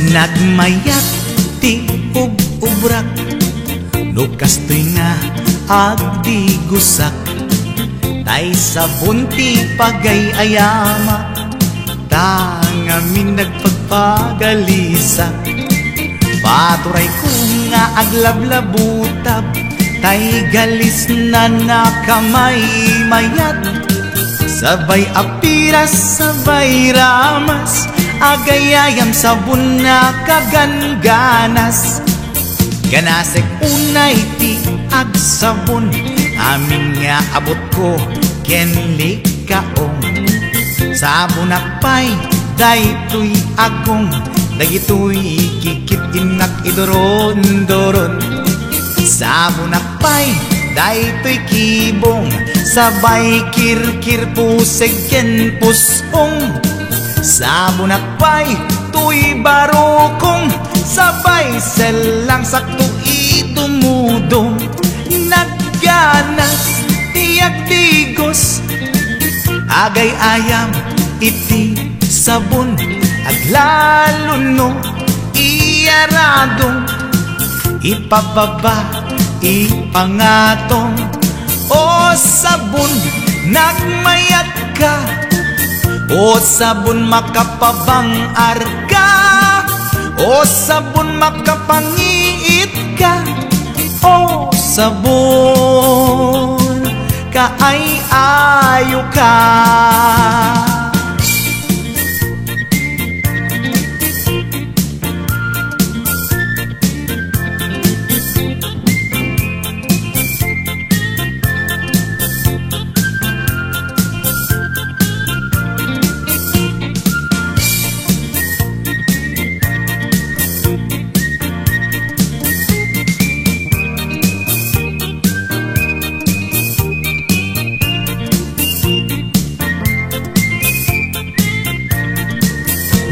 Nagmayat ti ub-ubrak, no kastoy nga agdi gusak, tay sabon ti pagay-ayama, tangamin nagpagpagalisak. Paturay ko nga aglablabutab, tay galis na nakamay mayat, sabay apiras, sabay ramas, agayayam sabon na kaganganas. Ganasek unay ti agsabon, amin nga abot ko kenli kaong. Sabon akpay daytoy agong, dagitoy kikit inak idoron-doron. Sabon akpay daytoy kibong, sabay kirkir puseg ken pusong. Sabon akpay tuy barokong, sabay selang sakto itumudong. Nagganas tiyak digos, agay ayam iti sabon, aglalo no iyaradong, ipababa ipangatong. O sabon nagmayat ka, o sabon makapabang arka, o sabon makapangiit ka, o sabon kaay-ayo ka.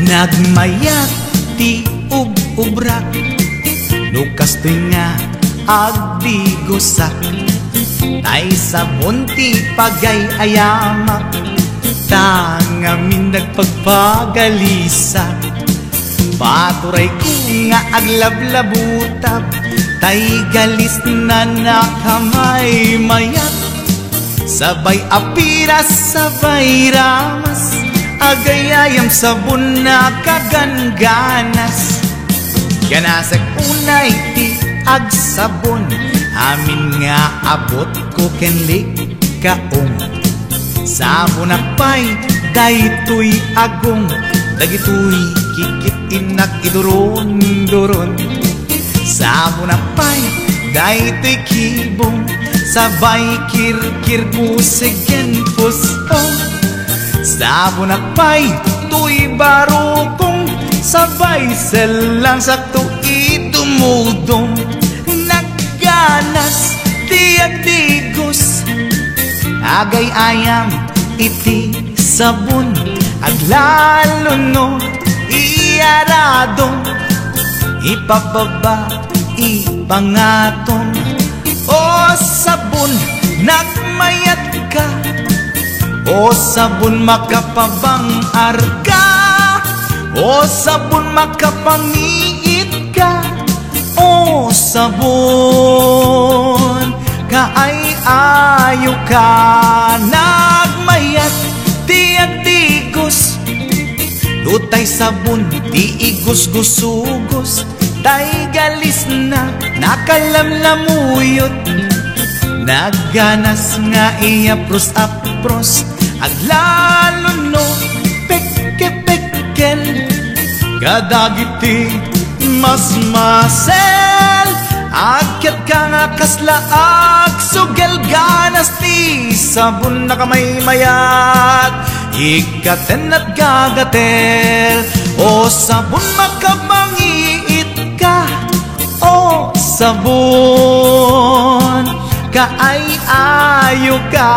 Nagmayat ti ub-ubrak, no kastoy nga agdi gusak, tay sabon ti pagay-ayamak, tangamin nagpagpagalisak. Paturay ko nga aglablabutab, tay galis na nakamay mayat, sabay apiras, sabay ramas, agayayam sabon na kaganganas. Ganasek unay ti agsabon, amin nga abot ko kenli kaong. Sabon akpay daytoy agong, dagitoy kikit inak idoron-doron. Sabon akpay daytoy kibong, sabay kirkir puseg ken pusong. Sabon akpay tuy barokong, sabay selang sakto itumudong. Nagganas tiyak digos, agay ayam iti sabon, aglalo no iyaradong, ipababa ipangatong. O sabon nagmayat ka, o sabon makapabang arka, o sabon makapangiit ka, o sabon kaay-ayo ka. Nagmayat tiyak digos, lutay sabon ti igos-gusugos, tay galis na nakalamlamuyot. Nagganas nga iapros-apros, aglalo no pekke-pekkel, kadagiti mas-masel. Akyat ka nga kaslaag, sugel ganas ti sabon na kamay mayat, ikaten at gagatel. O sabon makapangiit ka, o sabon kaay-ayo ka.